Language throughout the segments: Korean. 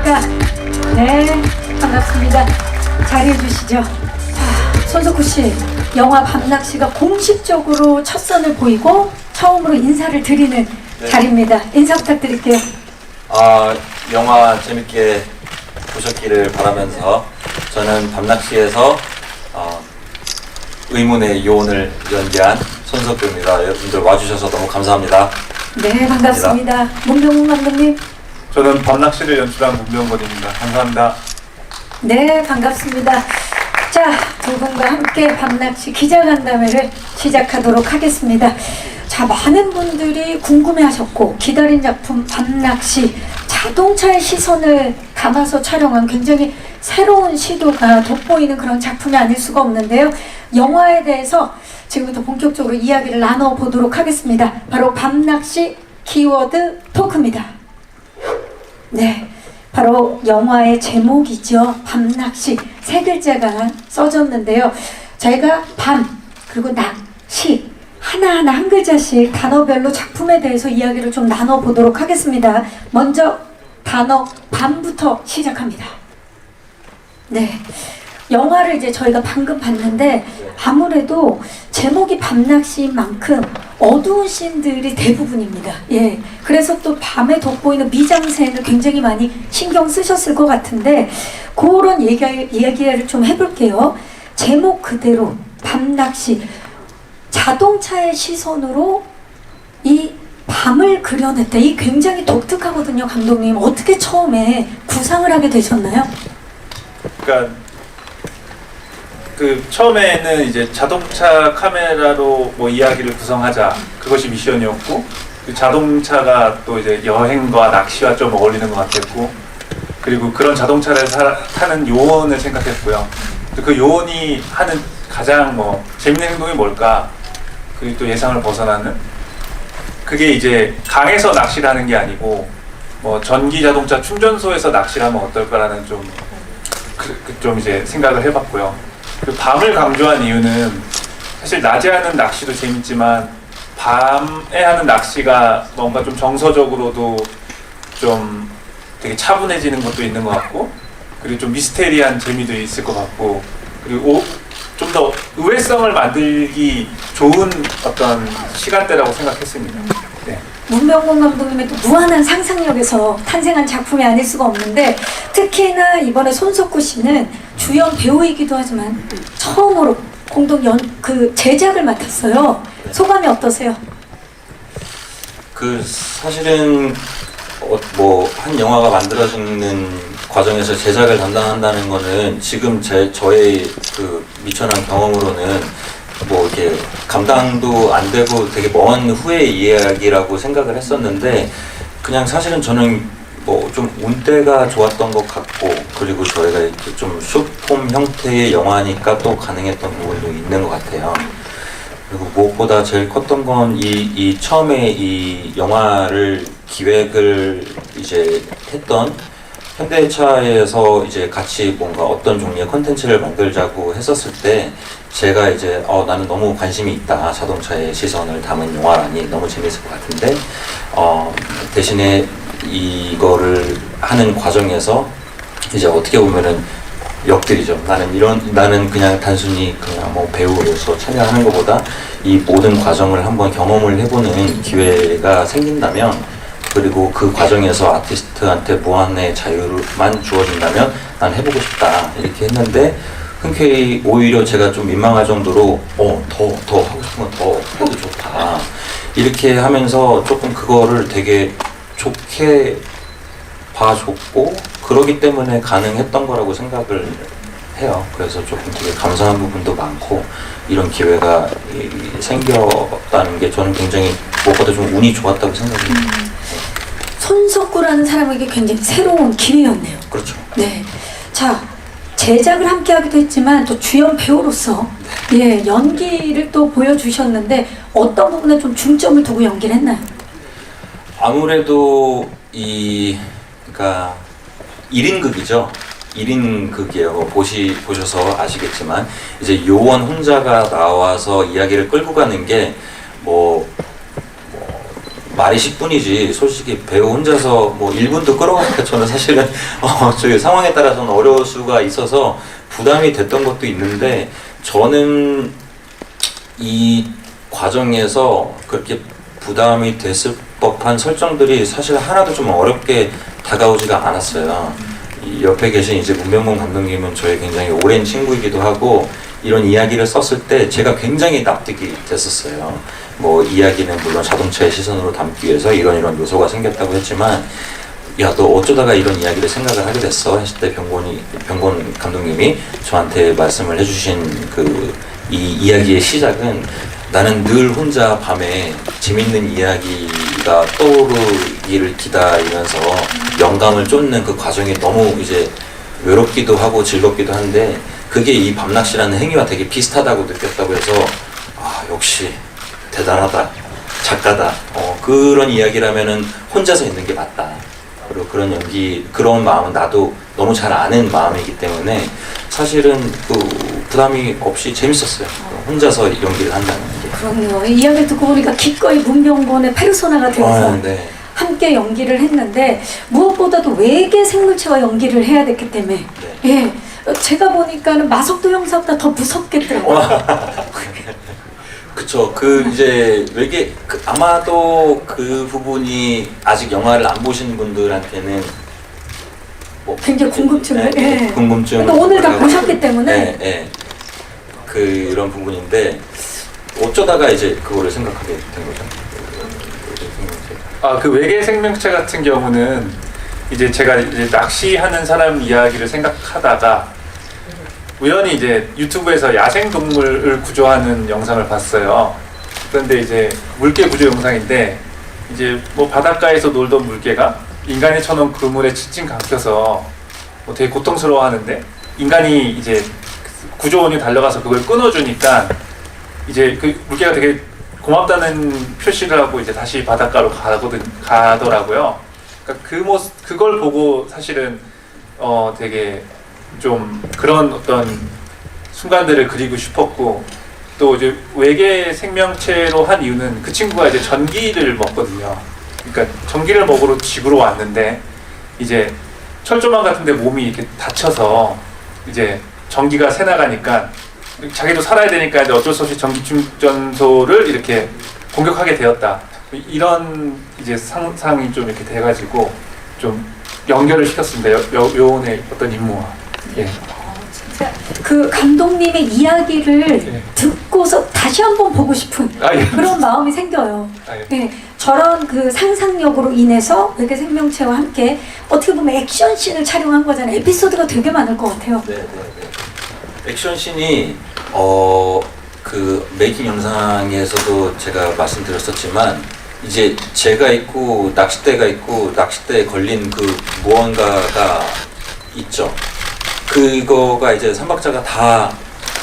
안녕하십니까. 네, 반갑습니다. 자리해 주시죠. 자, 손석구 씨, 영화 밤낚시가 공식적으로 첫 선을 보이고 처음으로 인사를 드리는 자리입니다. 인사 부탁드릴게요. 영화 재밌게 보셨기를 바라면서 저는 밤낚시에서 의문의 요원을 연기한 손석구입니다. 여러분들 와주셔서 너무 감사합니다. 네, 반갑습니다. 문병훈 감독님. 저는 밤낚시를 연출한 문병건입니다. 감사합니다. 네, 반갑습니다. 자, 두 분과 함께 밤낚시 기자간담회를 시작하도록 하겠습니다. 자, 많은 분들이 궁금해하셨고 기다린 작품 밤낚시, 자동차의 시선을 담아서 촬영한 굉장히 새로운 시도가 돋보이는 그런 작품이 아닐 수가 없는데요. 영화에 대해서 지금부터 본격적으로 이야기를 나눠보도록 하겠습니다. 바로 밤낚시 키워드 토크입니다. 네, 바로 영화의 제목이죠. 밤낚시, 세 글자가 써졌는데요. 저희가 밤 그리고 낚시 하나하나 한 글자씩 단어별로 작품에 대해서 이야기를 좀 나눠보도록 하겠습니다. 먼저 단어 밤부터 시작합니다. 네, 영화를 이제 저희가 방금 봤는데 아무래도 제목이 밤낚시인 만큼 어두운 씬들이 대부분입니다. 예, 그래서 또 밤에 돋보이는 미장센을 굉장히 많이 신경 쓰셨을 것 같은데 그런 이야기를 좀 해볼게요. 제목 그대로 밤낚시, 자동차의 시선으로 이 밤을 그려냈다. 이 굉장히 독특하거든요, 감독님. 어떻게 처음에 구상을 하게 되셨나요? 그러니까 처음에는 이제 자동차 카메라로 뭐 이야기를 구성하자, 그것이 미션이었고, 그 자동차가 또 이제 여행과 낚시와 좀 어울리는 것 같았고, 그리고 그런 자동차를 타는 요원을 생각했고요. 그 요원이 하는 가장 뭐 재밌는 행동이 뭘까? 그리고 또 예상을 벗어나는, 그게 이제 강에서 낚시를 하는 게 아니고 뭐 전기 자동차 충전소에서 낚시를 하면 어떨까라는 좀 이제 생각을 해봤고요. 그 밤을 강조한 이유는 사실 낮에 하는 낚시도 재밌지만 밤에 하는 낚시가 뭔가 좀 정서적으로도 좀 되게 차분해지는 것도 있는 것 같고, 그리고 좀 미스테리한 재미도 있을 것 같고, 그리고 좀 더 의외성을 만들기 좋은 어떤 시간대라고 생각했습니다. 네. 문병건 감독님의 또 무한한 상상력에서 탄생한 작품이 아닐 수가 없는데, 특히나 이번에 손석구 씨는 주연 배우이기도 하지만 처음으로 공동 제작을 맡았어요. 소감이 어떠세요? 사실은 한 영화가 만들어지는 과정에서 제작을 담당한다는 거는 지금 저의 미천한 경험으로는 이렇게 감당도 안 되고 되게 먼 후의 이야기라고 생각을 했었는데, 그냥 사실은 저는 좀 운때가 좋았던 것 같고, 그리고 저희가 이렇게 좀 숏폼 형태의 영화니까 또 가능했던 부분도 있는 것 같아요. 그리고 무엇보다 제일 컸던 건 이 처음에 이 영화를 기획을 이제 했던 현대차에서 이제 같이 뭔가 어떤 종류의 컨텐츠를 만들자고 했었을 때, 제가 이제 나는 너무 관심이 있다, 자동차의 시선을 담은 영화라니 너무 재밌을 것 같은데, 대신에 이거를 하는 과정에서 이제 어떻게 보면은 역들이죠. 나는 그냥 단순히 배우로서 참여하는 것보다 이 모든 과정을 한번 경험을 해보는 기회가 생긴다면, 그리고 그 과정에서 아티스트한테 무한의 자유만 주어진다면 난 해보고 싶다, 이렇게 했는데, 흔쾌히 오히려 제가 좀 민망할 정도로 더 하고 싶은 건 더 해도 좋다, 이렇게 하면서 조금 그거를 되게 좋게 봐줬고, 그러기 때문에 가능했던 거라고 생각을 해요. 그래서 조금 되게 감사한 부분도 많고, 이런 기회가 생겼다는 게 저는 굉장히 무엇보다 좀 운이 좋았다고 생각해요. 손석구라는 사람에게 굉장히 새로운 기회였네요. 그렇죠. 네, 자, 제작을 함께 하기도 했지만 또 주연 배우로서 예, 연기를 또 보여주셨는데 어떤 부분에 좀 중점을 두고 연기를 했나요? 아무래도 그러니까 1인극이죠. 1인극이에요. 보셔서 아시겠지만 이제 요원 혼자가 나와서 이야기를 끌고 가는 게 말이 10분이지 솔직히 배우 혼자서 뭐 1분도 끌어가니까 저는 사실은 저희 상황에 따라서는 어려울 수가 있어서 부담이 됐던 것도 있는데 저는 이 과정에서 그렇게 부담이 됐을 법한 설정들이 사실 하나도 좀 어렵게 다가오지가 않았어요. 이 옆에 계신 이제 문병범 감독님은 저의 굉장히 오랜 친구이기도 하고 이런 이야기를 썼을 때 제가 굉장히 납득이 됐었어요. 뭐 이야기는 물론 자동차의 시선으로 담기 위해서 이런 요소가 생겼다고 했지만 야, 너 어쩌다가 이런 이야기를 생각을 하게 됐어? 했을 때 병곤 감독님이 저한테 말씀을 해주신 이 이야기의 시작은 나는 늘 혼자 밤에 재밌는 이야기가 떠오르기를 기다리면서 영감을 쫓는 그 과정이 너무 이제 외롭기도 하고 즐겁기도 한데 그게 이 밤낚시라는 행위와 되게 비슷하다고 느꼈다고 해서 아, 역시 대단하다. 작가다. 그런 이야기라면은 혼자서 있는 게 맞다. 그리고 그런 마음은 나도 너무 잘 아는 마음이기 때문에 사실은 부담이 없이 재밌었어요. 혼자서 연기를 한다는 게. 그럼요. 이 이야기 듣고 보니까 기꺼이 문병곤의 페르소나가 되어서 네. 함께 연기를 했는데 무엇보다도 외계 생물체와 연기를 해야 됐기 때문에 예, 제가 보니까는 마석도 형사보다 더 무섭겠더라고요. 그쵸. 이제 외계 아마도 그 부분이 아직 영화를 안 보신 분들한테는 굉장히 궁금증을 궁금증을 근데 오늘 다 보셨기 때문에 그런 부분인데 어쩌다가 이제 그거를 생각하게 된 거죠. 그 외계 생명체 같은 경우는 이제 제가 이제 낚시하는 사람 이야기를 생각하다가 우연히 이제 유튜브에서 야생 동물을 구조하는 영상을 봤어요. 그런데 이제 물개 구조 영상인데 이제 뭐 바닷가에서 놀던 물개가 인간이 쳐놓은 그물에 칭칭 감겨서 뭐 되게 고통스러워하는데 인간이 이제 구조원이 달려가서 그걸 끊어주니까 이제 그 물개가 되게 고맙다는 표시를 하고 이제 다시 바닷가로 가더라고요. 그러니까 그걸 보고 사실은 되게 좀 그런 어떤 순간들을 그리고 싶었고 또 이제 외계 생명체로 한 이유는 그 친구가 이제 전기를 먹거든요. 그러니까 전기를 먹으러 지구로 왔는데 이제 철조망 같은데 몸이 이렇게 다쳐서 이제 전기가 새 나가니까 자기도 살아야 되니까 이제 어쩔 수 없이 전기 충전소를 이렇게 공격하게 되었다. 이런 이제 상상이 좀 이렇게 돼가지고 좀 연결을 시켰습니다. 요원의 어떤 임무와. 예. 진짜 그 감독님의 이야기를 듣고서 다시 한번 보고 싶은 그런 마음이 생겨요. 저런 그 상상력으로 인해서 외계 생명체와 함께 어떻게 보면 액션씬을 촬영한 거잖아요. 에피소드가 되게 많을 것 같아요. 액션씬이 그 메이킹 영상에서도 제가 말씀드렸었지만 이제 제가 있고 낚싯대가 있고 낚싯대에 걸린 그 무언가가 있죠. 그거가 이제 삼박자가 다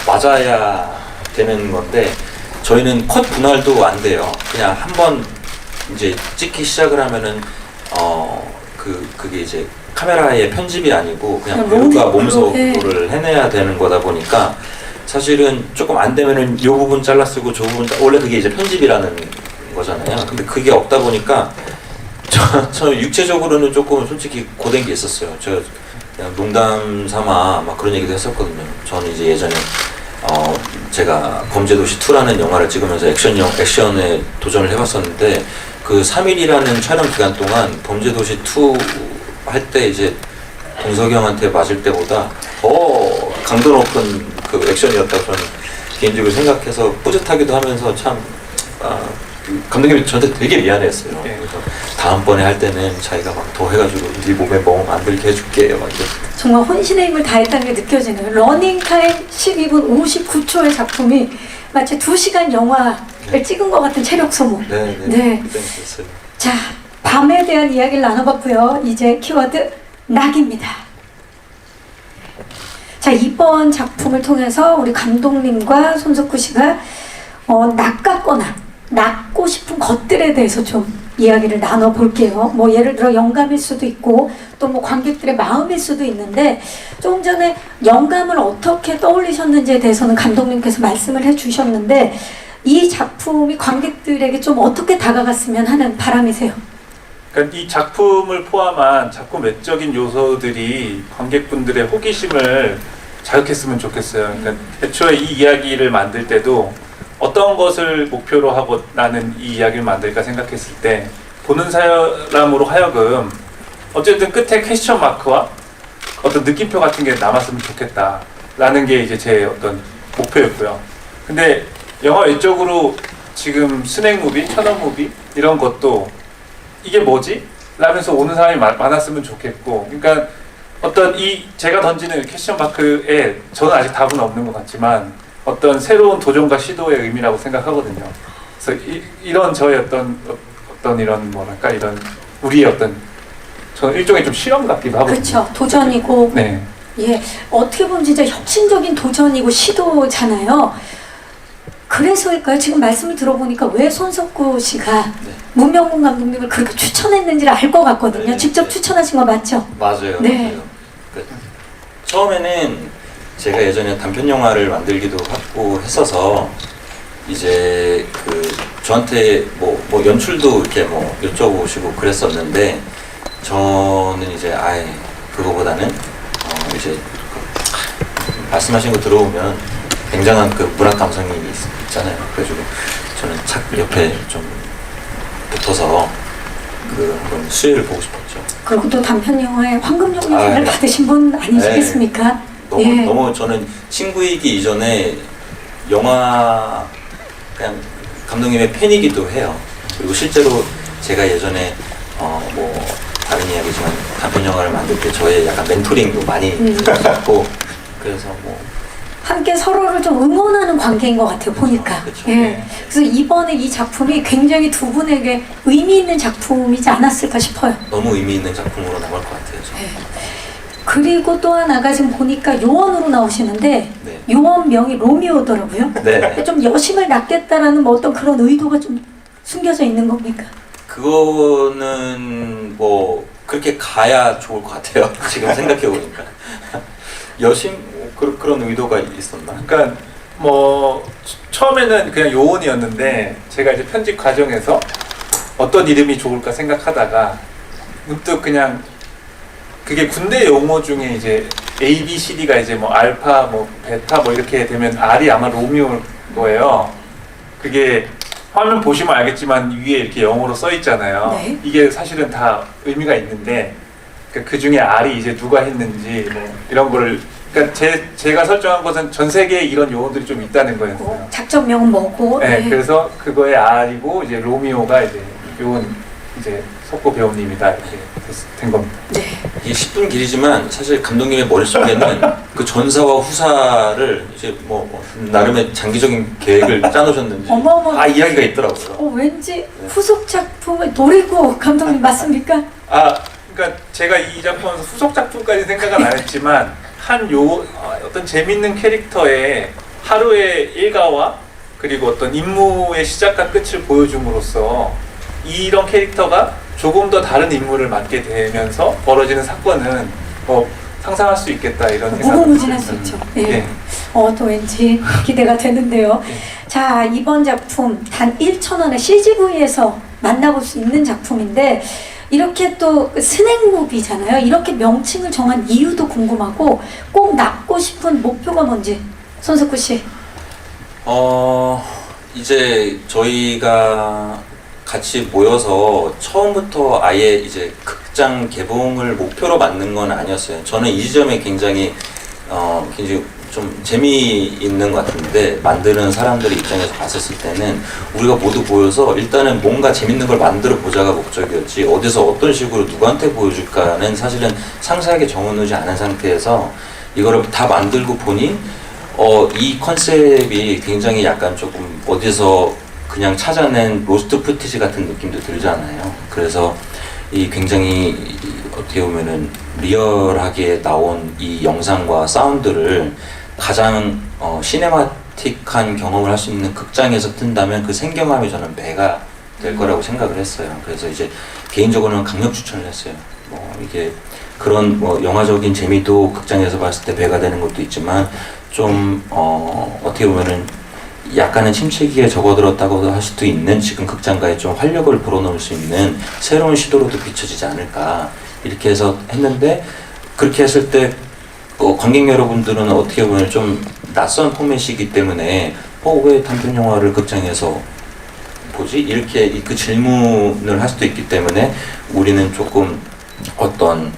맞아야 되는 건데 저희는 컷 분할도 안 돼요. 그냥 한번 이제 찍기 시작을 하면은 그게 이제 카메라의 편집이 아니고 그냥 배우가 몸소를 해내야 되는 거다 보니까 사실은 조금 안 되면은 요 부분 잘라 쓰고 저 부분 원래 그게 이제 편집이라는 거잖아요. 근데 그게 없다 보니까 저 육체적으로는 조금 솔직히 고된 게 있었어요. 저 그냥 농담 삼아 막 그런 얘기도 했었거든요. 저는 이제 예전에 제가 범죄도시 2라는 영화를 찍으면서 액션에 도전을 해봤었는데 그 3일이라는 촬영 기간 동안 범죄도시 2 할 때 이제 동석이 형한테 맞을 때보다 더 강도 높은 그 액션이었다고 저는 개인적으로 생각해서 뿌듯하기도 하면서 참 감독님이 저한테 되게 미안했어요. 그래서 다음번에 할 때는 자기가 막 더 해가지고 네 몸에 멍 안 들게 해줄게 막 이렇게. 정말 혼신의 힘을 다했다는 게 느껴지네요. 러닝타임 12분 59초의 작품이 마치 2시간 영화를 찍은 것 같은 체력 소모. 네. 자, 밤에 대한 이야기를 나눠봤고요. 이제 키워드 낙입니다. 자, 이번 작품을 통해서 우리 감독님과 손석구 씨가 낚았거나 낚고 싶은 것들에 대해서 좀 이야기를 나눠볼게요. 뭐 예를 들어 영감일 수도 있고 또 뭐 관객들의 마음일 수도 있는데 조금 전에 영감을 어떻게 떠올리셨는지에 대해서는 감독님께서 말씀을 해주셨는데 이 작품이 관객들에게 좀 어떻게 다가갔으면 하는 바람이세요? 그러니까 이 작품을 포함한 작품 외적인 요소들이 관객분들의 호기심을 자극했으면 좋겠어요. 그러니까 애초에 이 이야기를 만들 때도 어떤 것을 목표로 하고 나는 이 이야기를 만들까 생각했을 때 보는 사람으로 하여금 어쨌든 끝에 퀘스천 마크와 어떤 느낌표 같은 게 남았으면 좋겠다라는 게 이제 제 어떤 목표였고요. 근데 영화 외적으로 지금 스낵 무비, 천원 무비 이런 것도 이게 뭐지? 라면서 오는 사람이 많았으면 좋겠고, 그러니까 어떤 이 제가 던지는 퀘스천 마크에 저는 아직 답은 없는 것 같지만 어떤 새로운 도전과 시도의 의미라고 생각하거든요. 그래서 이런 저의 어떤 이런 뭐랄까 이런 우리의 어떤 저는 일종의 좀 실험 같기도 하거든요. 그렇죠. 도전이고 네. 예, 어떻게 보면 진짜 혁신적인 도전이고 시도잖아요. 그래서일까요? 지금 말씀을 들어보니까 왜 손석구 씨가 문명군 감독님을 그렇게 추천했는지를 알 것 같거든요. 네, 직접 네. 추천하신 거 맞죠? 맞아요. 네. 맞아요. 처음에는 제가 예전에 단편 영화를 만들기도 하고 했어서 이제 그 저한테 뭐 연출도 이렇게 뭐 여쭤보시고 그랬었는데 저는 이제 아예 그거보다는 이제 말씀하신 거 들어오면 굉장한 그 문학 감성이 있잖아요. 그래가지고 저는 착 옆에 좀 붙어서 그 한번 수혜를 보고 싶었죠. 그리고 또 단편 영화에 황금종려상을 네. 받으신 분 아니시겠습니까? 너무 저는 친구이기 이전에 영화 그냥 감독님의 팬이기도 해요. 그리고 실제로 제가 예전에 뭐 다른 이야기지만 단편 영화를 만들 때 저의 약간 멘토링도 많이 했고 그래서 뭐 함께 서로를 좀 응원하는 관계인 것 같아요, 보니까. 그쵸. 예. 그래서 이번에 이 작품이 굉장히 두 분에게 의미 있는 작품이지 않았을까 싶어요. 너무 의미 있는 작품으로 나올 것 같아요. 예. 그리고 또 하나가 지금 보니까 요원으로 나오시는데 네. 요원 명이 로미오더라고요. 네. 좀 여심을 낳겠다라는 뭐 어떤 그런 의도가 좀 숨겨져 있는 겁니까? 그거는 뭐 그렇게 가야 좋을 것 같아요. 지금 생각해 보니까 여심 그런 의도가 있었나? 그러니까 뭐 처음에는 그냥 요원이었는데 제가 이제 편집 과정에서 어떤 이름이 좋을까 생각하다가 문득 그냥 그게 군대 용어 중에 이제 A, B, C, D가 이제 뭐 알파, 뭐 베타 뭐 이렇게 되면 R이 아마 로미오일 거예요. 그게 화면 보시면 알겠지만 위에 이렇게 영어로 써 있잖아요. 네. 이게 사실은 다 의미가 있는데 그 중에 R이 이제 누가 했는지 뭐 이런 거를 그러니까 제가 설정한 것은 전 세계에 이런 용어들이 좀 있다는 거였어요. 작전명은 뭐고? 네, 그래서 그거의 R이고 이제 로미오가 이제 요원 이제 석고 배우님이다 이렇게 된 겁니다. 네. 이게 10분 길이지만 사실 감독님의 머릿속에는 그 전사와 후사를 이제 뭐 나름의 장기적인 계획을 짜놓으셨는지 어마어마. 다 이야기가 있더라고요. 왠지 후속 작품을 노리고 감독님 맞습니까? 그러니까 제가 이 작품에서 후속 작품까지 생각은 안 했지만 어떤 재밌는 캐릭터의 하루의 일과와 그리고 어떤 임무의 시작과 끝을 보여줌으로써 이런 캐릭터가 조금 더 다른 임무를 맡게 되면서 벌어지는 사건은 뭐 상상할 수 있겠다 이런 생각. 무궁무진할 수 있죠. 예. 네. 또 왠지 기대가 되는데요. 자, 이번 작품 단 1,000원에 CGV에서 만나볼 수 있는 작품인데 이렇게 또 스낵 무비잖아요. 이렇게 명칭을 정한 이유도 궁금하고 꼭 낳고 싶은 목표가 뭔지 손석구 씨. 이제 저희가 같이 모여서 처음부터 아예 이제 극장 개봉을 목표로 만든 건 아니었어요. 저는 이 지점에 굉장히 좀 재미있는 것 같은데 만드는 사람들의 입장에서 봤었을 때는 우리가 모두 모여서 일단은 뭔가 재밌는 걸 만들어 보자가 목적이었지 어디서 어떤 식으로 누구한테 보여줄까는 사실은 상세하게 정해놓지 않은 상태에서 이거를 다 만들고 보니 이 컨셉이 굉장히 약간 조금 어디서 그냥 찾아낸 로스트 푸티지 같은 느낌도 들잖아요. 그래서 이 굉장히 어떻게 보면은 리얼하게 나온 이 영상과 사운드를 가장 시네마틱한 경험을 할 수 있는 극장에서 뜬다면 그 생경함이 저는 배가 될 거라고 생각을 했어요. 그래서 이제 개인적으로는 강력 추천을 했어요. 뭐 이게 그런 뭐 영화적인 재미도 극장에서 봤을 때 배가 되는 것도 있지만 좀 어떻게 보면은 약간은 침체기에 접어들었다고 할 수도 있는 지금 극장가에 좀 활력을 불어넣을 수 있는 새로운 시도로도 비춰지지 않을까 이렇게 해서 했는데 그렇게 했을 때 관객 여러분들은 어떻게 보면 좀 낯선 포맷이기 때문에 왜 단편 영화를 극장에서 보지? 이렇게 그 질문을 할 수도 있기 때문에 우리는 조금 어떤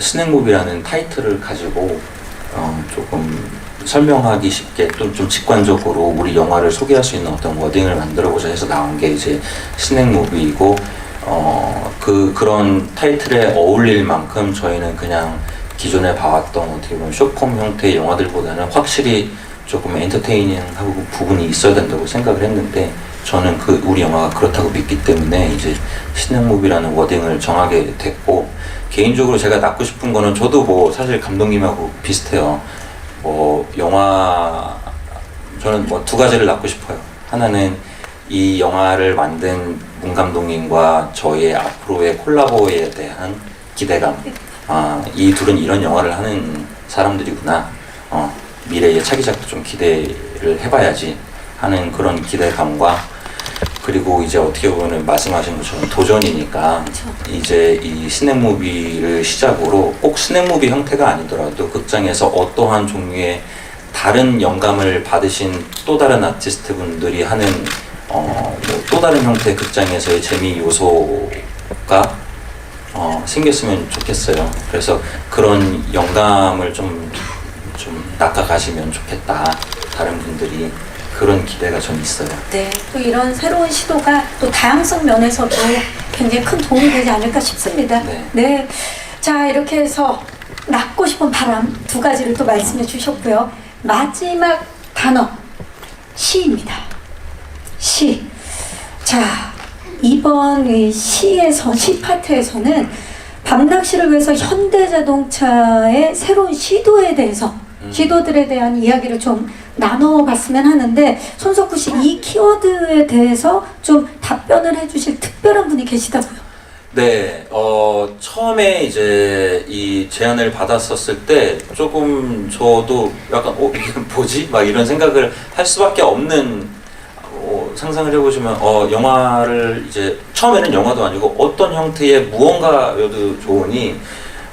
스낵무비라는 타이틀을 가지고 조금 설명하기 쉽게 또 좀 직관적으로 우리 영화를 소개할 수 있는 어떤 워딩을 만들어보자 해서 나온 게 이제 스낵무비이고 그런 타이틀에 어울릴 만큼 저희는 그냥 기존에 봐왔던 어떻게 보면 숏폼 형태의 영화들보다는 확실히 조금 엔터테이닝하고 부분이 있어야 된다고 생각을 했는데 저는 우리 영화가 그렇다고 믿기 때문에 이제 스낵무비라는 워딩을 정하게 됐고 개인적으로 제가 낳고 싶은 거는 저도 뭐 사실 감독님하고 비슷해요. 영화 저는 두 가지를 낳고 싶어요. 하나는 이 영화를 만든 문 감독님과 저의 앞으로의 콜라보에 대한 기대감. 이 둘은 이런 영화를 하는 사람들이구나. 미래의 차기작도 좀 기대를 해봐야지 하는 그런 기대감과 그리고 이제 어떻게 보면 말씀하신 것처럼 도전이니까 이제 이 스낵무비를 시작으로 꼭 스낵무비 형태가 아니더라도 극장에서 어떠한 종류의 다른 영감을 받으신 또 다른 아티스트 분들이 하는 또 다른 형태의 극장에서의 재미 요소가 생겼으면 좋겠어요. 그래서 그런 영감을 좀 낚아가시면 좋겠다. 다른 분들이 그런 기대가 좀 있어요. 네, 또 이런 새로운 시도가 또 다양성 면에서도 굉장히 큰 도움이 되지 않을까 싶습니다. 네. 자, 이렇게 해서 낳고 싶은 바람 두 가지를 또 말씀해 주셨고요. 마지막 단어, 시입니다. 시. 자, 이번 이 시 파트에서는 밤낚시를 위해서 현대자동차의 새로운 시도에 대해서 시도들에 대한 이야기를 좀 나눠봤으면 하는데 손석구 씨 이 키워드에 대해서 좀 답변을 해주실 특별한 분이 계시다고요? 네, 처음에 이제 이 제안을 받았었을 때 조금 저도 약간 이게 뭐지? 막 이런 생각을 할 수밖에 없는 상상을 해보시면 영화를 이제 처음에는 영화도 아니고 어떤 형태의 무언가여도 좋으니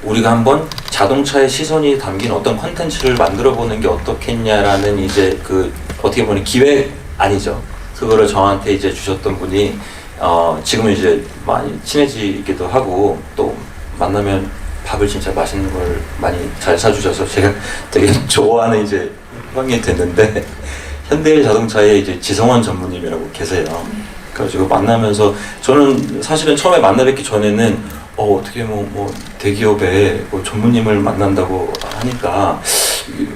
우리가 한번 자동차의 시선이 담긴 어떤 컨텐츠를 만들어 보는 게 어떻겠냐라는 이제 어떻게 보면 기획 아니죠. 그거를 저한테 이제 주셨던 분이 지금은 이제 많이 친해지기도 하고 또 만나면 밥을 진짜 맛있는 걸 많이 잘 사주셔서 제가 되게 좋아하는 이제 형이 됐는데 현대자동차의 이제 지성원 전무님이라고 계세요. 그래가지고 만나면서 저는 사실은 처음에 만나 뵙기 전에는 어떻게 뭐 대기업의 전무님을 만난다고 하니까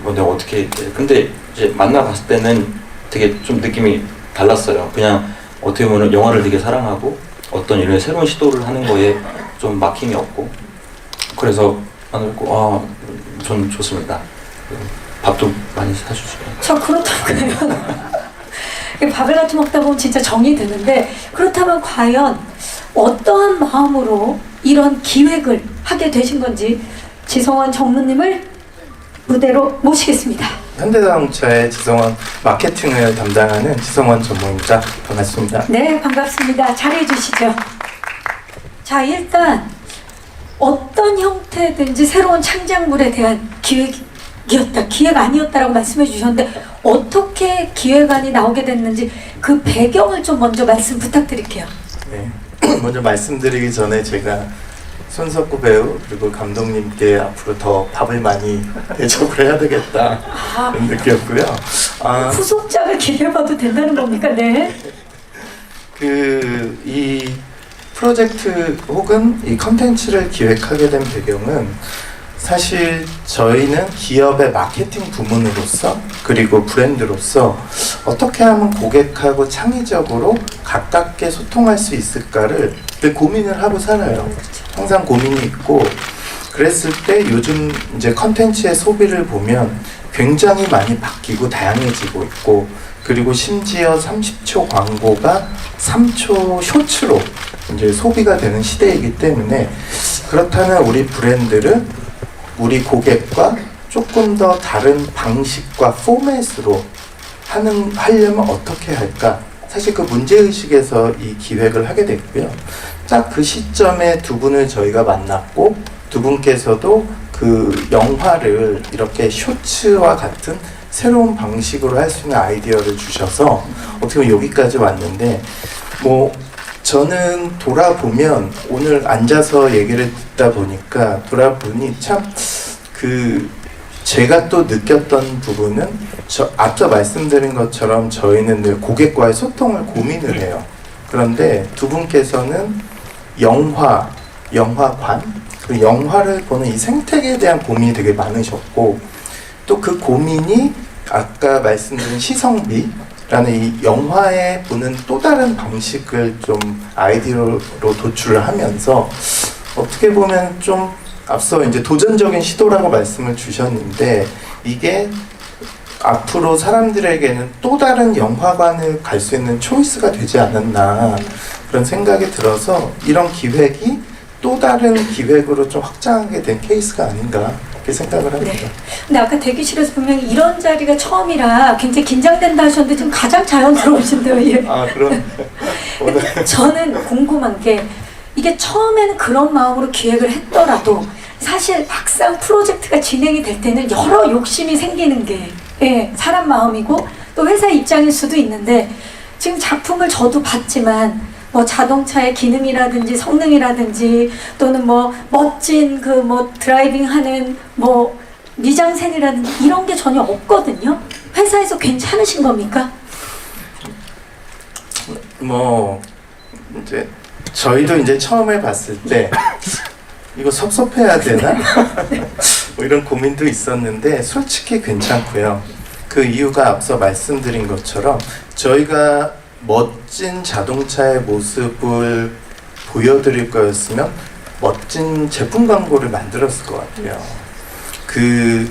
내가 어떻게 근데 이제 만나봤을 때는 되게 좀 느낌이 달랐어요. 그냥 어떻게 보면 영화를 되게 사랑하고 어떤 이런 새로운 시도를 하는 거에 좀 막힘이 없고 그래서 만나뵙고 전 좋습니다. 밥도 많이 사주시고. 저 그렇다고요. 밥을 같이 먹다 보면 진짜 정이 드는데 그렇다면 과연 어떠한 마음으로 이런 기획을 하게 되신 건지 지성원 전무님을 무대로 모시겠습니다. 현대자동차의 지성원 마케팅을 담당하는 지성원 전무입니다. 반갑습니다. 네, 반갑습니다. 자리해 주시죠. 자, 일단 어떤 형태든지 새로운 창작물에 대한 기획 아니었다라고 말씀해 주셨는데 어떻게 기획안이 나오게 됐는지 그 배경을 좀 먼저 말씀 부탁드릴게요. 네. 먼저 말씀드리기 전에 제가 손석구 배우 그리고 감독님께 앞으로 더 밥을 많이 대접을 해야 되겠다 그런 느꼈고요. 후속작을 기대해봐도 된다는 겁니까? 네. 이 프로젝트 혹은 이 컨텐츠를 기획하게 된 배경은 사실 저희는 기업의 마케팅 부문으로서 그리고 브랜드로서 어떻게 하면 고객하고 창의적으로 가깝게 소통할 수 있을까를 늘 고민을 하고 살아요. 항상 고민이 있고 그랬을 때 요즘 이제 컨텐츠의 소비를 보면 굉장히 많이 바뀌고 다양해지고 있고 그리고 심지어 30초 광고가 3초 쇼츠로 이제 소비가 되는 시대이기 때문에 그렇다면 우리 브랜드를 우리 고객과 조금 더 다른 방식과 포맷으로 하려면 어떻게 할까? 사실 그 문제의식에서 이 기획을 하게 됐고요. 딱 그 시점에 두 분을 저희가 만났고, 두 분께서도 그 영화를 이렇게 쇼츠와 같은 새로운 방식으로 할 수 있는 아이디어를 주셔서 어떻게 보면 여기까지 왔는데, 뭐 저는 돌아보면 오늘 앉아서 얘기를 듣다 보니까 돌아보니 참 제가 또 느꼈던 부분은 앞서 말씀드린 것처럼 저희는 늘 고객과의 소통을 고민을 해요. 그런데 두 분께서는 영화관, 그 영화를 보는 이 생태계에 대한 고민이 되게 많으셨고, 또 그 고민이 아까 말씀드린 시성비라는 이 영화에 보는 또 다른 방식을 좀 아이디어로 도출을 하면서 어떻게 보면 좀 앞서 이제 도전적인 시도라고 말씀을 주셨는데, 이게 앞으로 사람들에게는 또 다른 영화관을 갈 수 있는 초이스가 되지 않았나 그런 생각이 들어서 이런 기획이 또 다른 기획으로 좀 확장하게 된 케이스가 아닌가 그렇게 생각을 합니다. 네. 근데 아까 대기실에서 분명히 이런 자리가 처음이라 굉장히 긴장된다 하셨는데 지금 가장 자연스러우신데요. 예. 그럼 오늘 저는 궁금한 게 이게 처음에는 그런 마음으로 기획을 했더라도 사실 막상 프로젝트가 진행이 될 때는 여러 욕심이 생기는 게 사람 마음이고 또 회사 입장일 수도 있는데, 지금 작품을 저도 봤지만 뭐 자동차의 기능이라든지 성능이라든지 또는 뭐 멋진 그 뭐 드라이빙하는 뭐 미장센이라든지 이런 게 전혀 없거든요. 회사에서 괜찮으신 겁니까? 뭐 이제 저희도 이제 처음에 봤을 때 이거 섭섭해야 되나? 뭐 이런 고민도 있었는데 솔직히 괜찮고요. 그 이유가 앞서 말씀드린 것처럼 저희가 멋진 자동차의 모습을 보여드릴 거였으면 멋진 제품 광고를 만들었을 것 같아요.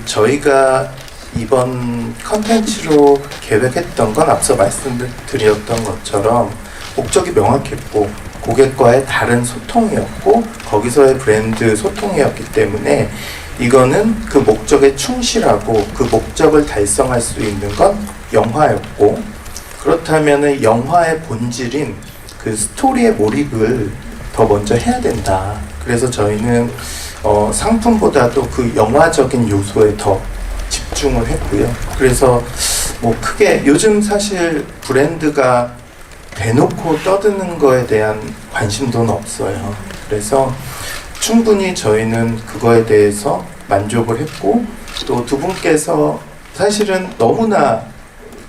저희가 이번 컨텐츠로 계획했던 건 앞서 말씀드렸던 것처럼 목적이 명확했고 고객과의 다른 소통이었고 거기서의 브랜드 소통이었기 때문에 이거는 그 목적에 충실하고 그 목적을 달성할 수 있는 건 영화였고, 그렇다면 영화의 본질인 그 스토리의 몰입을 더 먼저 해야 된다. 그래서 저희는 상품보다도 그 영화적인 요소에 더 집중을 했고요. 그래서 뭐 크게 요즘 사실 브랜드가 대놓고 떠드는 거에 대한 관심도는 없어요. 그래서 충분히 저희는 그거에 대해서 만족을 했고, 또 두 분께서 사실은 너무나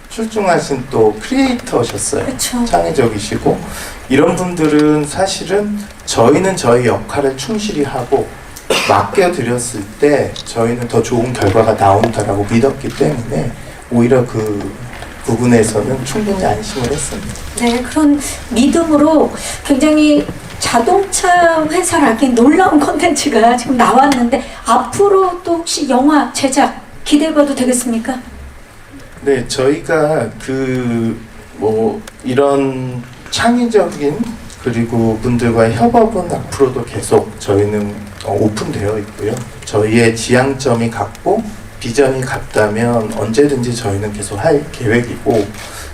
출중하신 또 크리에이터셨어요. 그쵸. 창의적이시고, 이런 분들은 사실은 저희는 저희 역할을 충실히 하고 맡겨드렸을 때 저희는 더 좋은 결과가 나온다라고 믿었기 때문에 오히려 그 부분에서는 충분히 안심을 했습니다. 네, 그런 믿음으로 굉장히 자동차 회사라기엔 놀라운 콘텐츠가 지금 나왔는데 앞으로 또 혹시 영화 제작 기대해봐도 되겠습니까? 네, 저희가 뭐 이런 창의적인 그리고 분들과의 협업은 앞으로도 계속 저희는 오픈되어 있고요. 저희의 지향점이 같고 비전이 같다면 언제든지 저희는 계속 할 계획이고,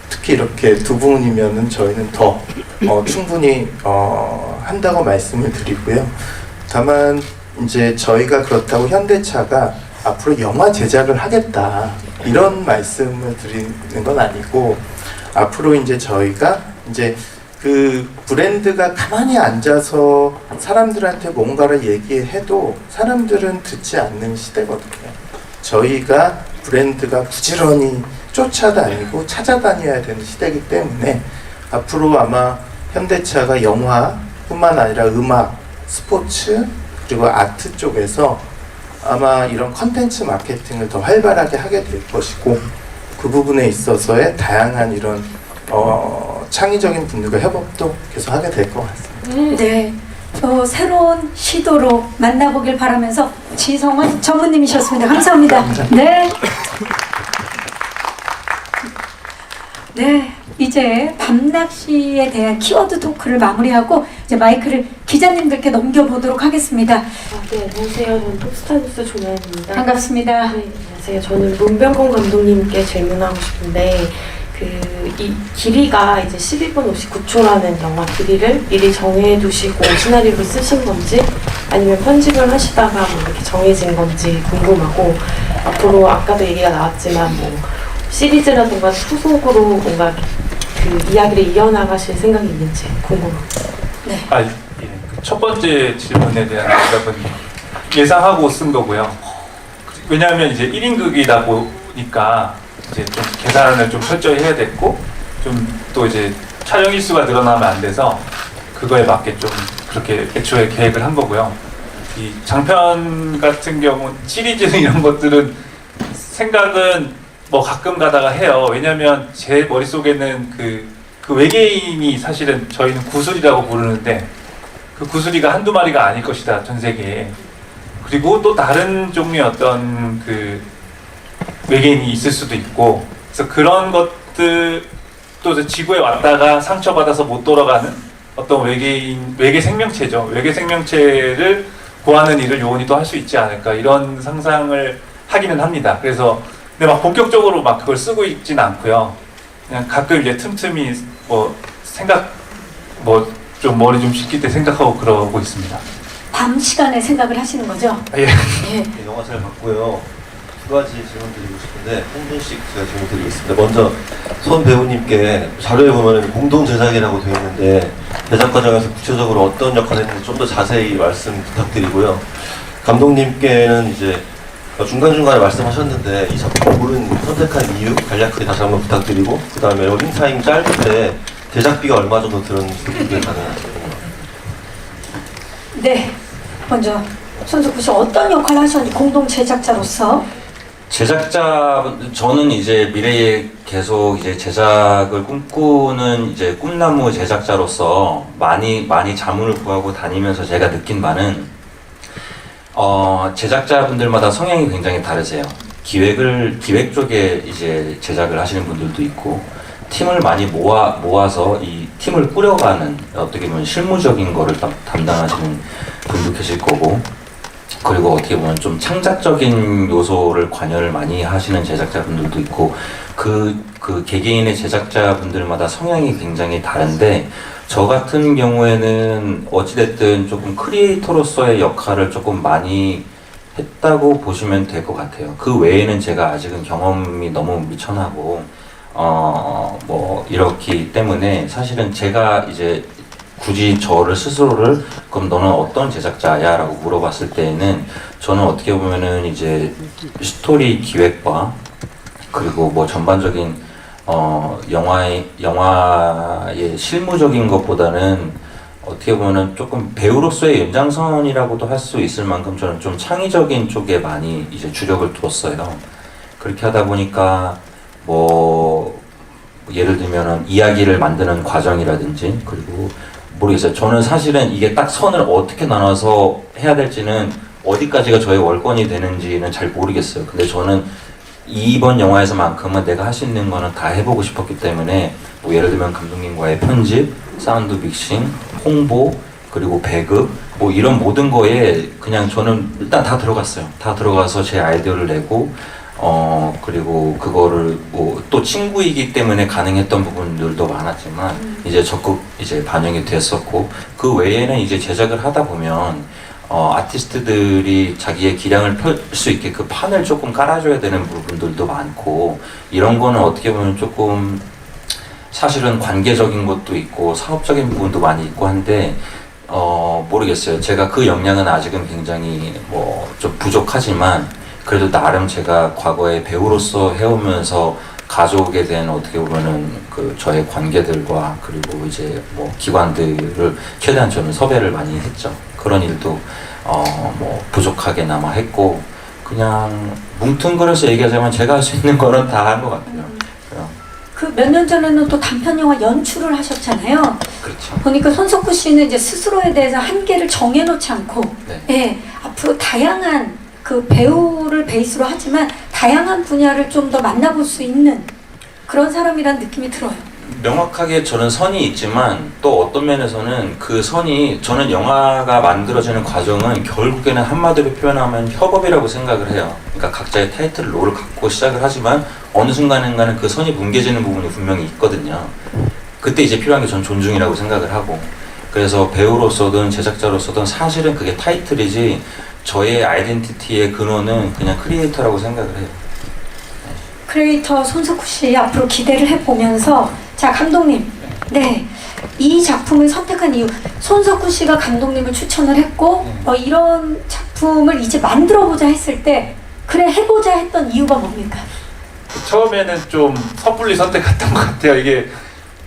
특히 이렇게 두 분이면은 저희는 더 충분히 한다고 말씀을 드리고요. 다만 이제 저희가 그렇다고 현대차가 앞으로 영화 제작을 하겠다 이런 말씀을 드리는 건 아니고, 앞으로 이제 저희가 이제 그 브랜드가 가만히 앉아서 사람들한테 뭔가를 얘기해도 사람들은 듣지 않는 시대거든요. 저희가 브랜드가 부지런히 쫓아다니고 찾아다녀야 되는 시대이기 때문에 앞으로 아마 현대차가 영화뿐만 아니라 음악, 스포츠 그리고 아트 쪽에서 아마 이런 컨텐츠 마케팅을 더 활발하게 하게 될 것이고, 그 부분에 있어서의 다양한 이런 창의적인 분들과 협업도 계속 하게 될 것 같습니다. 네, 새로운 시도로 만나보길 바라면서 지성원 전무님이셨습니다. 감사합니다. 네. 네. 이제 밤낚시에 대한 키워드 토크를 마무리하고 이제 마이크를 기자님들께 넘겨보도록 하겠습니다. 네, 안녕하세요. 저는 톱스타뉴스 조나연입니다. 반갑습니다. 네, 안녕하세요. 저는 문병건 감독님께 질문하고 싶은데 이 길이가 이제 12분 59초라는 영화 길이를 미리 정해두시고 시나리오를 쓰신 건지 아니면 편집을 하시다가 뭐 이렇게 정해진 건지 궁금하고 앞으로 아까도 얘기가 나왔지만 뭐 시리즈라든가 후속으로 뭔가 그 이야기를 이어나가실 생각이 있는지 궁금합니다. 아, 예. 첫 번째 질문에 대한 대답은 예상하고 쓴 거고요. 왜냐하면 이제 1인극이다 보니까 이제 좀 계산을 좀 철저히 해야 됐고 좀 또 이제 촬영 일수가 늘어나면 안 돼서 그거에 맞게 좀 그렇게 애초에 계획을 한 거고요. 이 장편 같은 경우 시리즈 이런 것들은 생각은 뭐 가끔 가다가 해요. 왜냐면 제 머릿속에는 그 외계인이 사실은 저희는 구슬이라고 부르는데 그 구슬이가 한두 마리가 아닐 것이다, 전 세계에. 그리고 또 다른 종류의 어떤 그 외계인이 있을 수도 있고, 그래서 그런 것들, 또 지구에 왔다가 상처받아서 못 돌아가는 어떤 외계 생명체죠. 외계 생명체를 구하는 일을 요원이 또 할 수 있지 않을까, 이런 상상을 하기는 합니다. 그래서 근데 막 본격적으로 막 그걸 쓰고 있진 않고요. 그냥 가끔 이제 틈틈이 뭐 생각, 뭐 좀 머리 좀 식힐 때 생각하고 그러고 있습니다. 밤 시간에 생각을 하시는 거죠? 예. 예. 영화 잘 봤고요. 두 가지 질문 드리고 싶은데 한 분씩 제가 질문 드리겠습니다. 먼저 손 배우님께 자료에 보면 공동 제작이라고 되어 있는데 제작 과정에서 구체적으로 어떤 역할을 했는지 좀 더 자세히 말씀 부탁드리고요. 감독님께는 이제 중간중간에 말씀하셨는데 이 작품 고른 선택한 이유 간략하게 다시 한번 부탁드리고, 그 다음에 런닝타임 짧을 때 제작비가 얼마 정도 들었는지 그게 가능하실까요? 네. 먼저 손석구 씨 어떤 역할을 하셨는지 공동 제작자로서. 저는 이제 미래에 계속 이제 제작을 꿈꾸는 이제 꿈나무 제작자로서 많이 자문을 구하고 다니면서 제가 느낀 바는 제작자분들마다 성향이 굉장히 다르세요. 기획 쪽에 이제 제작을 하시는 분들도 있고, 팀을 많이 모아서 이 팀을 꾸려가는 어떻게 보면 실무적인 거를 담당하시는 분도 계실 거고, 그리고 어떻게 보면 좀 창작적인 요소를 관여를 많이 하시는 제작자분들도 있고, 그 개개인의 제작자분들마다 성향이 굉장히 다른데, 저 같은 경우에는 어찌됐든 조금 크리에이터로서의 역할을 조금 많이 했다고 보시면 될 것 같아요. 그 외에는 제가 아직은 경험이 너무 미천하고, 뭐, 이렇기 때문에 사실은 제가 이제 굳이 저를 스스로를 그럼 너는 어떤 제작자야? 라고 물어봤을 때에는 저는 어떻게 보면은 이제 스토리 기획과 그리고 뭐 전반적인 영화의 실무적인 것보다는 어떻게 보면은 조금 배우로서의 연장선이라고도 할 수 있을 만큼 저는 좀 창의적인 쪽에 많이 이제 주력을 두었어요. 그렇게 하다 보니까 뭐 예를 들면은 이야기를 만드는 과정이라든지, 그리고 모르겠어요. 저는 사실은 이게 딱 선을 어떻게 나눠서 해야 될지는 어디까지가 저의 월권이 되는지는 잘 모르겠어요. 근데 저는 이번 영화에서만큼은 내가 할 수 있는 거는 다 해보고 싶었기 때문에 뭐 예를 들면 감독님과의 편집, 사운드 믹싱, 홍보, 그리고 배급 뭐 이런 모든 거에 그냥 저는 일단 다 들어갔어요. 다 들어가서 제 아이디어를 내고 그리고 그거를 뭐 또 친구이기 때문에 가능했던 부분들도 많았지만 이제 적극 이제 반영이 됐었고, 그 외에는 이제 제작을 하다 보면 아티스트들이 자기의 기량을 펼 수 있게 그 판을 조금 깔아줘야 되는 부분들도 많고, 이런 거는 어떻게 보면 조금 사실은 관계적인 것도 있고 사업적인 부분도 많이 있고 한데 모르겠어요. 제가 그 역량은 아직은 굉장히 뭐 좀 부족하지만 그래도 나름 제가 과거에 배우로서 해오면서 가족에 대한 어떻게 보면은 그 저의 관계들과 그리고 이제 뭐 기관들을 최대한 저는 섭외를 많이 했죠. 그런 일도 뭐 부족하게나마 했고, 그냥 뭉뚱그려서 얘기하자면 제가 할 수 있는 거는 다 한 것 같아요. 그 몇 년 전에는 또 단편 영화 연출을 하셨잖아요. 그렇죠. 보니까 손석구 씨는 이제 스스로에 대해서 한계를 정해놓지 않고, 네. 예, 앞으로 다양한 그 배우를 베이스로 하지만 다양한 분야를 좀 더 만나볼 수 있는 그런 사람이란 느낌이 들어요. 명확하게 저는 선이 있지만 또 어떤 면에서는 그 선이 저는 영화가 만들어지는 과정은 결국에는 한마디로 표현하면 협업이라고 생각을 해요. 그러니까 각자의 타이틀 롤을 갖고 시작을 하지만 어느 순간인가는 그 선이 뭉개지는 부분이 분명히 있거든요. 그때 이제 필요한 게 전 존중이라고 생각을 하고, 그래서 배우로서든 제작자로서든 사실은 그게 타이틀이지 저의 아이덴티티의 근원은 그냥 크리에이터라고 생각을 해요. 크리에이터 손석구 씨 앞으로 기대를 해보면서, 자, 감독님, 네, 이 작품을 선택한 이유, 손석구 씨가 감독님을 추천을 했고 이런 작품을 이제 만들어보자 했을 때 그래 해보자 했던 이유가 뭡니까? 처음에는 좀 섣불리 선택했던 것 같아요. 이게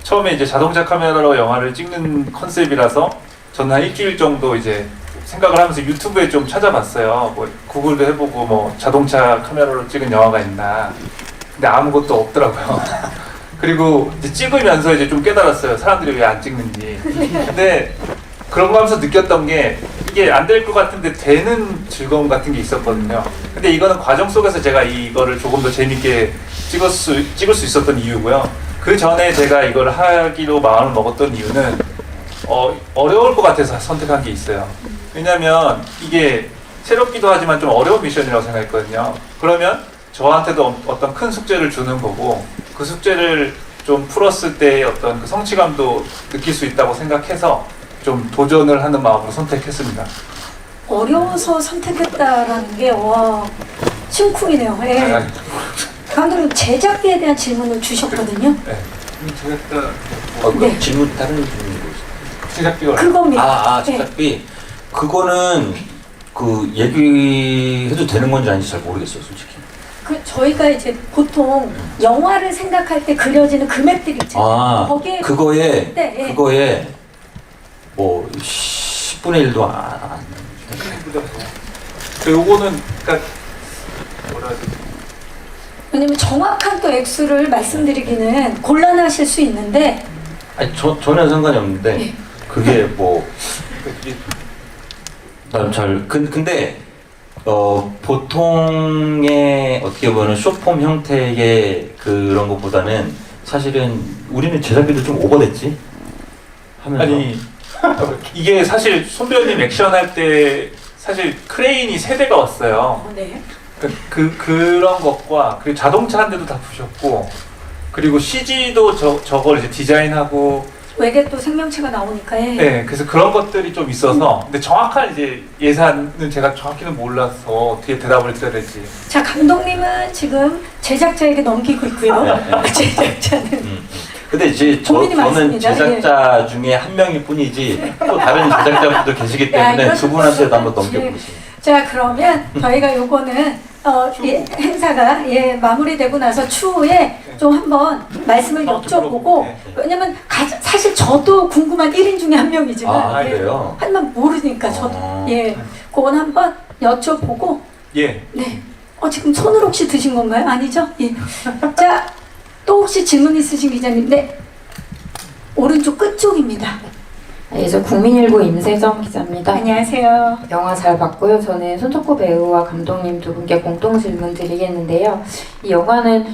처음에 이제 자동차 카메라로 영화를 찍는 컨셉이라서 저는 한 일주일 정도 이제 생각을 하면서 유튜브에 좀 찾아봤어요. 뭐 구글도 해보고 뭐 자동차 카메라로 찍은 영화가 있나. 근데 아무것도 없더라고요. 그리고 이제 찍으면서 이제 좀 깨달았어요. 사람들이 왜 안 찍는지. 근데 그런 거 하면서 느꼈던 게 이게 안 될 것 같은데 되는 즐거움 같은 게 있었거든요. 근데 이거는 과정 속에서 제가 이거를 조금 더 재밌게 찍을 수 있었던 이유고요. 그 전에 제가 이걸 하기로 마음을 먹었던 이유는 어려울 것 같아서 선택한 게 있어요. 왜냐면 이게 새롭기도 하지만 좀 어려운 미션이라고 생각했거든요. 그러면 저한테도 어떤 큰 숙제를 주는 거고, 그 숙제를 좀 풀었을 때 어떤 그 성취감도 느낄 수 있다고 생각해서 좀 도전을 하는 마음으로 선택했습니다. 어려워서 선택했다라는 게, 와, 심쿵이네요. 예. 감독님, 제작비에 대한 질문을 주셨거든요. 네. 제작비가 네. 질문 다른 질문이고 제작비가 그겁니다. 제작비. 그거는 그 얘기해도 되는 건지 아닌지 잘 모르겠어요, 솔직히. 저희가 이제 보통 영화를 생각할 때 그려지는 금액들이 있잖아요. 거기에 그거에 네, 예. 그거에 뭐 10분의 1도 안. 요거는 그러니까 뭐라 해야 되지? 왜냐면 정확한 또 액수를 말씀드리기는 곤란하실 수 있는데, 아니 전혀 상관이 없는데 예. 그게 뭐 난 잘 근데 보통의 어떻게 보면 숏폼 형태의 그런 것보다는 사실은 우리는 제작비도 좀 오버됐지 하면서. 아니 이게 사실 손 배우님 액션 할 때 사실 크레인이 3대가 왔어요. 네. 그런 것과 그리고 자동차 한 대도 다 부셨고, 그리고 CG도 저걸 이제 디자인하고, 외계 또 생명체가 나오니까. 예. 네, 그래서 그런 것들이 좀 있어서, 근데 정확한 이제 예산은 제가 정확히는 몰라서 어떻게 대답을 드려야 될지. 자, 감독님은 지금 제작자에게 넘기고 있고요. 네. 제작자는 근데 이제 고민이 저는 많습니다. 제작자 중에 한 명일 뿐이지 또 다른 제작자분도 계시기 때문에 이건 두 분한테도 한번 좀 넘겨보겠습니다. 자, 그러면 저희가 요거는 행사가 마무리되고 나서 추후에 좀 한번 말씀을 여쭤보고, 왜냐면 사실 저도 궁금한 1인 중에 한 명이지만 그래요? 하지만 모르니까 저도 그건 한번 여쭤보고. 예. 네. 지금 손으로 혹시 드신 건가요? 아니죠? 예. 자, 또 혹시 질문 있으신 기자님? 네. 오른쪽 끝쪽입니다. 네, 저 국민일보 임세정 기자입니다. 안녕하세요. 영화 잘 봤고요. 저는 손석구 배우와 감독님 두 분께 공동 질문 드리겠는데요. 이 영화는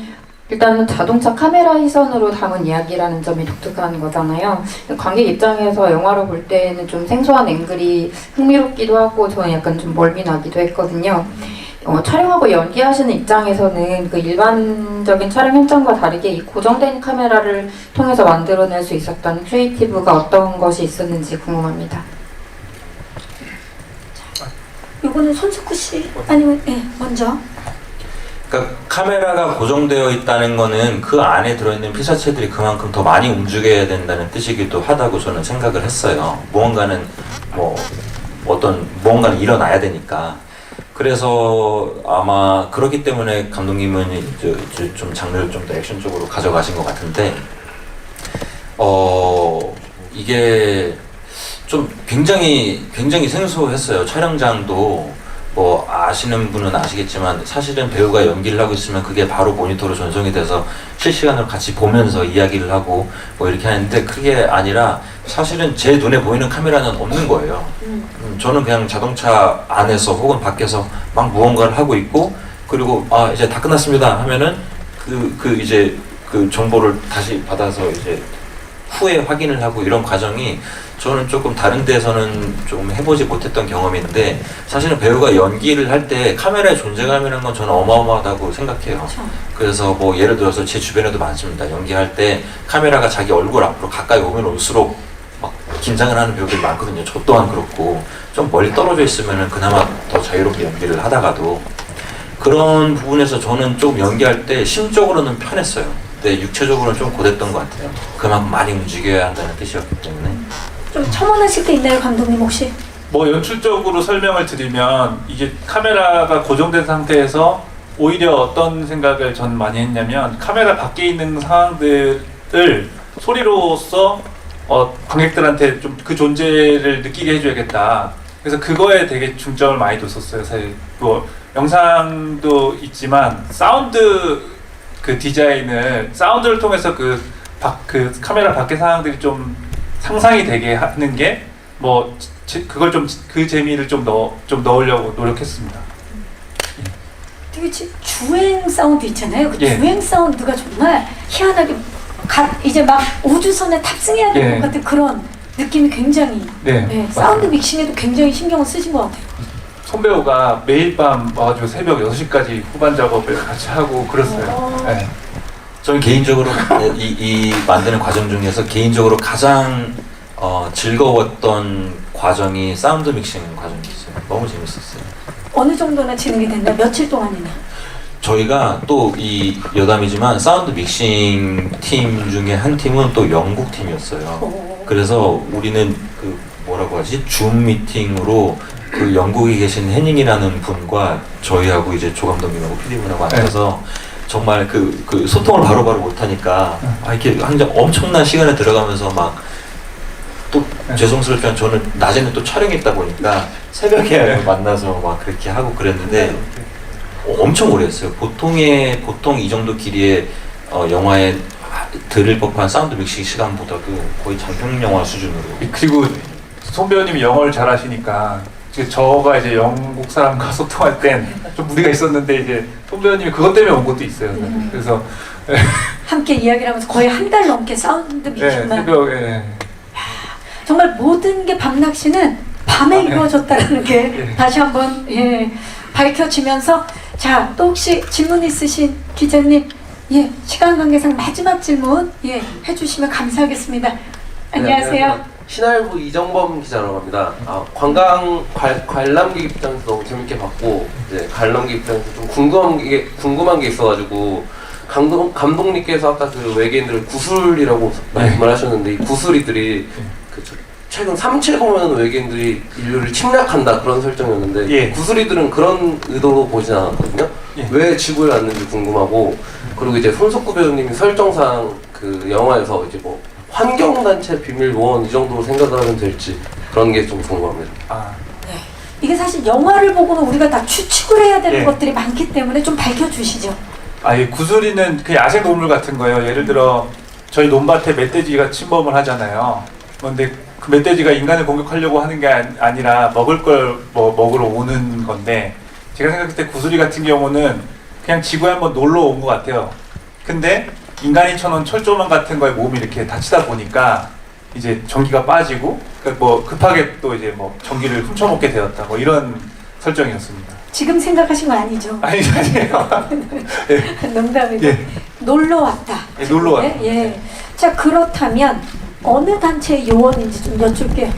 일단은 자동차 카메라 시선으로 담은 이야기라는 점이 독특한 거잖아요. 관객 입장에서 영화로 볼 때는 좀 생소한 앵글이 흥미롭기도 하고 저는 약간 좀 멀미 나기도 했거든요. 촬영하고 연기하시는 입장에서는 그 일반적인 촬영 현장과 다르게 이 고정된 카메라를 통해서 만들어낼 수 있었던 크리에이티브가 어떤 것이 있었는지 궁금합니다. 요거는 손석구 씨 아니면 먼저. 그러니까 카메라가 고정되어 있다는 거는 그 안에 들어있는 피사체들이 그만큼 더 많이 움직여야 된다는 뜻이기도 하다고 저는 생각을 했어요. 무언가는 무언가는 일어나야 되니까. 그래서 아마 그렇기 때문에 감독님은 이제 좀 장르를 좀 더 액션 쪽으로 가져가신 것 같은데, 이게 좀 굉장히 생소했어요. 촬영장도 뭐 아시는 분은 아시겠지만 사실은 배우가 연기를 하고 있으면 그게 바로 모니터로 전송이 돼서 실시간으로 같이 보면서 이야기를 하고 뭐 이렇게 하는데, 그게 아니라 사실은 제 눈에 보이는 카메라는 없는 거예요. 저는 그냥 자동차 안에서 혹은 밖에서 막 무언가를 하고 있고, 그리고 이제 다 끝났습니다 하면은 이제 그 정보를 다시 받아서 이제 후에 확인을 하고 이런 과정이 저는 조금 다른 데서는 좀 해보지 못했던 경험인데 사실은 배우가 연기를 할 때 카메라의 존재감이라는 건 저는 어마어마하다고 생각해요. 그렇죠. 그래서 뭐 예를 들어서 제 주변에도 많습니다. 연기할 때 카메라가 자기 얼굴 앞으로 가까이 오면 올수록 막 긴장을 하는 배우들이 많거든요. 저 또한 그렇고 좀 멀리 떨어져 있으면은 그나마 더 자유롭게 연기를 하다가도 그런 부분에서 저는 좀 연기할 때 심적으로는 편했어요. 근데 육체적으로는 좀 고됐던 것 같아요. 그만큼 많이 움직여야 한다는 뜻이었기 때문에. 좀 첨언하실 게 있나요, 감독님 혹시? 뭐 연출적으로 설명을 드리면 이게 카메라가 고정된 상태에서 오히려 어떤 생각을 전 많이 했냐면 카메라 밖에 있는 상황들을 소리로써 관객들한테 좀 그 존재를 느끼게 해줘야겠다. 그래서 그거에 되게 중점을 많이 뒀었어요. 사실 뭐 영상도 있지만 사운드 그 디자인을 사운드를 통해서 그 카메라 밖의 상황들이 좀 상상이 되게 하는 게 뭐 그걸 좀 그 재미를 좀 넣으려고 노력했습니다. 되게 주행 사운드 있잖아요. 그 예. 주행 사운드가 정말 희한하게 이제 막 우주선에 탑승해야 될 예. 것 같은 그런 느낌이 굉장히 네, 사운드 믹싱에도 굉장히 신경을 쓰신 것 같아요. 손배우가 매일 밤 와가지고 새벽 6시까지 후반 작업을 같이 하고 그랬어요. 네. 저는 개인적으로 이 만드는 과정 중에서 개인적으로 가장 즐거웠던 과정이 사운드 믹싱 과정이었어요. 너무 재밌었어요. 어느 정도나 진행이 됐나? 며칠 동안이나? 저희가 또 이 여담이지만 사운드 믹싱 팀 중에 한 팀은 또 영국 팀이었어요. 그래서 우리는 그 뭐라고 하지? 줌 미팅으로 그 영국에 계신 해닝이라는 분과 저희하고 이제 조 감독님하고 PD분하고 앉아서 정말 그 소통을 바로바로 못하니까 이렇게 항상 엄청난 시간에 들어가면서 막 또 죄송스럽지만 저는 낮에는 또 촬영이 있다 보니까 새벽에 만나서 막 그렇게 하고 그랬는데 엄청 오래 했어요. 보통 이 정도 길이의 영화에 들을 법한 사운드 믹싱 시간보다도 거의 장편 영화 수준으로. 그리고 손 배우님이 영어를 잘하시니까 저가 이제 영국 사람과 소통할 땐 좀 무리가 있었는데 이제 손 배우님이 그것 때문에 온 것도 있어요. 그래서 함께 이야기를 하면서 거의 한 달 넘게 사운드 믹싱만. 새벽에 정말 모든 게 박낚시는 밤에 이루어졌다는 게 다시 한번 밝혀지면서 자, 또 혹시 질문 있으신 기자님 시간 관계상 마지막 질문 해주시면 감사하겠습니다. 안녕하세요. 신할부 이정범 기자라고 합니다. 관람객 입장에서 너무 재밌게 봤고 이제 관람객 입장에서 좀 궁금한 게 있어가지고 감독님께서 아까 그 외계인들을 구슬이라고 말씀을 하셨는데 이 구슬이들이 최근 377 보면 외계인들이 인류를 침략한다 그런 설정이었는데 구슬이들은 그런 의도로 보진 않았거든요. 왜 지구에 왔는지 궁금하고 그리고 이제 손석구 배우님이 설정상 그 영화에서 이제 뭐 환경단체 비밀요원 이 정도로 생각을 하면 될지 그런 게 좀 궁금합니다. 이게 사실 영화를 보고는 우리가 다 추측을 해야 되는 것들이 많기 때문에 좀 밝혀주시죠. 이 구슬이는 그 야생 동물 같은 거예요. 예를 들어 저희 논밭에 멧돼지가 침범을 하잖아요. 그런데 그 멧돼지가 인간을 공격하려고 하는 게 아니라 먹을 걸 먹으러 오는 건데 제가 생각할 때 구슬이 같은 경우는 그냥 지구에 한번 놀러 온 것 같아요. 근데 인간이 쳐놓은 철조망 같은 거에 몸이 이렇게 다치다 보니까 이제 전기가 빠지고 그러니까 뭐 급하게 또 이제 뭐 전기를 훔쳐먹게 되었다 뭐 이런 설정이었습니다. 지금 생각하신 거 아니죠? 아니에요. 농담이고 놀러 왔다. 놀러 왔다. 자, 그렇다면 어느 단체의 요원인지 좀 여쭐게요.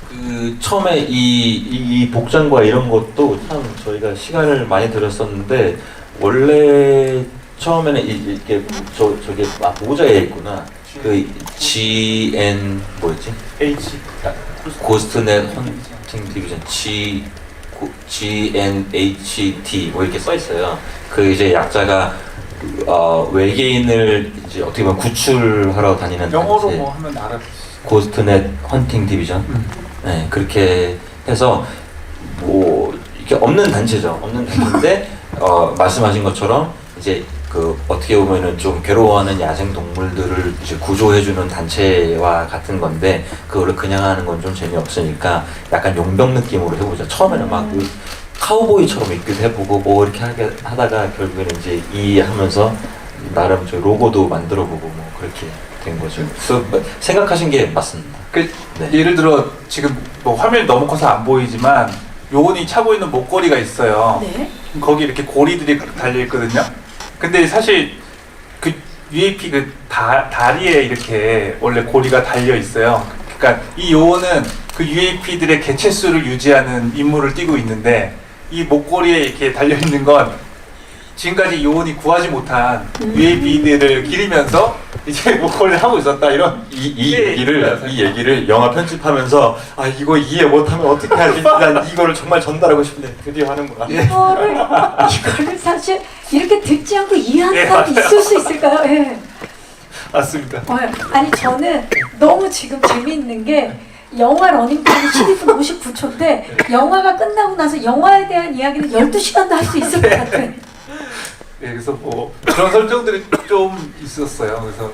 그 처음에 이 복장과 이런 것도 참 저희가 시간을 많이 들였었는데 원래 처음에는 이렇게 저게 모자에 있구나. 그 GN 뭐였지? H 고스트넷 헌팅 디비전 GNHD 뭐 이렇게 써 있어요. 그 이제 약자가 외계인을 이제 어떻게 보면 구출하러 다니는 영어로 단체. 뭐 하면 알아. 고스트넷 헌팅 디비전. 네, 그렇게 해서 뭐 이렇게 없는 단체죠. 없는 단체인데 말씀하신 것처럼 이제 그 어떻게 보면은 좀 괴로워하는 야생 동물들을 이제 구조해주는 단체와 같은 건데 그거를 그냥 하는 건 좀 재미없으니까 약간 용병 느낌으로 해보자. 처음에는 막 그 카우보이처럼 입기도 해보고 뭐 이렇게 하다가 결국에는 이제 이해하면서 나름 저 로고도 만들어보고 뭐 그렇게 된 거죠. 그래서 생각하신 게 맞습니다. 네. 예를 들어 지금 뭐 화면이 너무 커서 안 보이지만 요원이 차고 있는 목걸이가 있어요. 네. 거기 이렇게 고리들이 달려 있거든요. 근데 사실 그 UAP 그 다리에 이렇게 원래 고리가 달려 있어요. 그러니까 이 요원은 그 UAP들의 개체수를 유지하는 임무를 띠고 있는데 이 목걸이에 이렇게 달려 있는 건 지금까지 요원이 구하지 못한 UAP들을 기리면서 이제 목걸이를 하고 있었다 이런 이 얘기를 영화 편집하면서 아 이거 이해 못하면 어떻게 하지? 난 이거를 정말 전달하고 싶은데 드디어 하는구나. 이거를 사실 이렇게 듣지 않고 이해하는 사람이 있을 수 있을까요? 예. 맞습니다. 아니 저는 너무 지금 재미있는 게 영화 러닝타임이 12분 59초인데 영화가 끝나고 나서 영화에 대한 이야기는 12시간도 할 수 있을 것 같은. 그래서 뭐 그런 설정들이 좀 있었어요. 그래서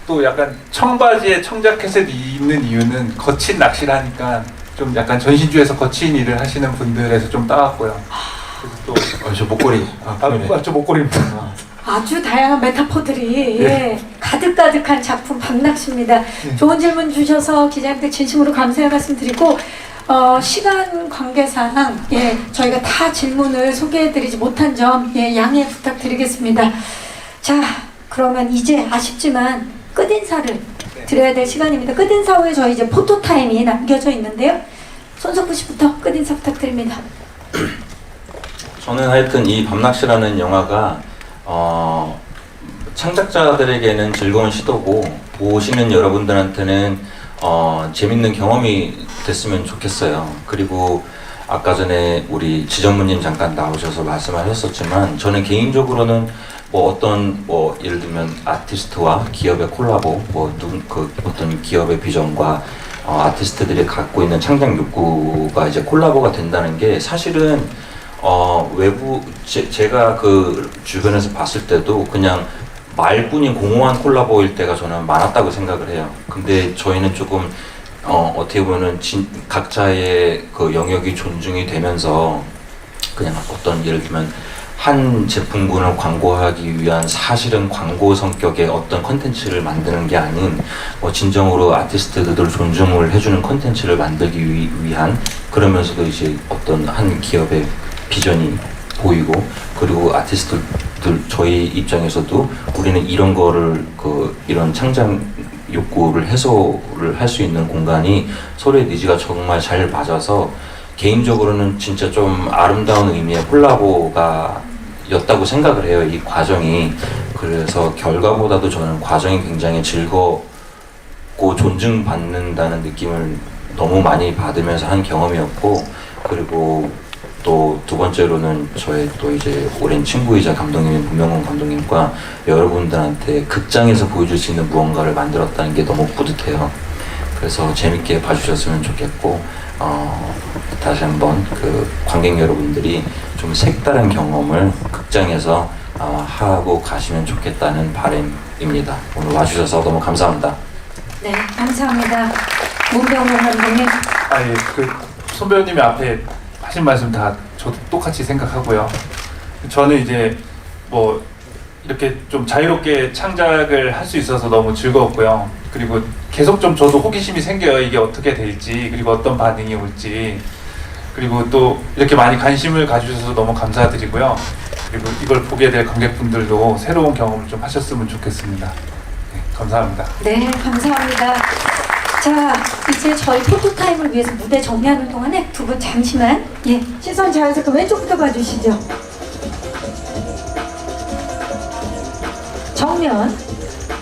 또 약간 청바지에 청자켓을 입는 이유는 거친 낚시를 하니까 좀 약간 전신주에서 거친 일을 하시는 분들에서 좀 따왔고요. 그래서 또 저 목걸이. 저 목걸이입니다. 아주 다양한 메타포들이 가득가득한 작품 박낚시입니다. 좋은 질문 주셔서 기자님들 진심으로 감사의 말씀 드리고 시간 관계상 저희가 다 질문을 소개해드리지 못한 점 양해 부탁드리겠습니다. 자, 그러면 이제 아쉽지만 끝인사를 드려야 될 시간입니다. 끝인사 후에 저희 이제 포토타임이 남겨져 있는데요. 손석구 씨부터 끝인사 부탁드립니다. 저는 하여튼 이 밤낚시라는 영화가 창작자들에게는 즐거운 시도고 보시는 여러분들한테는 재밌는 경험이 됐으면 좋겠어요. 그리고 아까 전에 우리 지전무님 잠깐 나오셔서 말씀하셨었지만 저는 개인적으로는 예를 들면 아티스트와 기업의 콜라보, 어떤 기업의 비전과 아티스트들이 갖고 있는 창작 욕구가 이제 콜라보가 된다는 게 사실은 제가 그 주변에서 봤을 때도 그냥 말뿐인 공허한 콜라보일 때가 저는 많았다고 생각을 해요. 근데 저희는 조금 어떻게 보면은 각자의 그 영역이 존중이 되면서 그냥 어떤 예를 들면 한 제품군을 광고하기 위한 사실은 광고 성격의 어떤 컨텐츠를 만드는 게 아닌 진정으로 아티스트들을 존중을 해주는 컨텐츠를 만들기 위한 그러면서도 이제 어떤 한 기업의 비전이 보이고 그리고 아티스트들 저희 입장에서도 우리는 이런 거를 이런 창작 욕구를 해소를 할 수 있는 공간이 서로의 니즈가 정말 잘 맞아서 개인적으로는 진짜 좀 아름다운 의미의 콜라보가 였다고 생각을 해요. 이 과정이. 그래서 결과보다도 저는 과정이 굉장히 즐겁고 존중받는다는 느낌을 너무 많이 받으면서 한 경험이었고 그리고 또 두 번째로는 저의 또 이제 오랜 친구이자 감독님인 문명건 감독님과 여러분들한테 극장에서 보여줄 수 있는 무언가를 만들었다는 게 너무 뿌듯해요. 그래서 재밌게 봐주셨으면 좋겠고 다시 한번 그 관객 여러분들이 좀 색다른 경험을 극장에서 하고 가시면 좋겠다는 바람입니다. 오늘 와주셔서 너무 감사합니다. 네, 감사합니다. 문병건 감독님. 손 배우님이 앞에 하신 말씀 다 저도 똑같이 생각하고요. 저는 이제 뭐 이렇게 좀 자유롭게 창작을 할 수 있어서 너무 즐거웠고요. 그리고 계속 좀 저도 호기심이 생겨요. 이게 어떻게 될지 그리고 어떤 반응이 올지 그리고 또 이렇게 많이 관심을 가주셔서 너무 감사드리고요. 그리고 이걸 보게 될 관객분들도 새로운 경험을 좀 하셨으면 좋겠습니다. 네, 감사합니다. 네, 감사합니다. 자, 이제 저희 포토타임을 위해서 무대 정리하는 동안에 두 분 잠시만 시선 자연스럽게 왼쪽부터 봐주시죠. 정면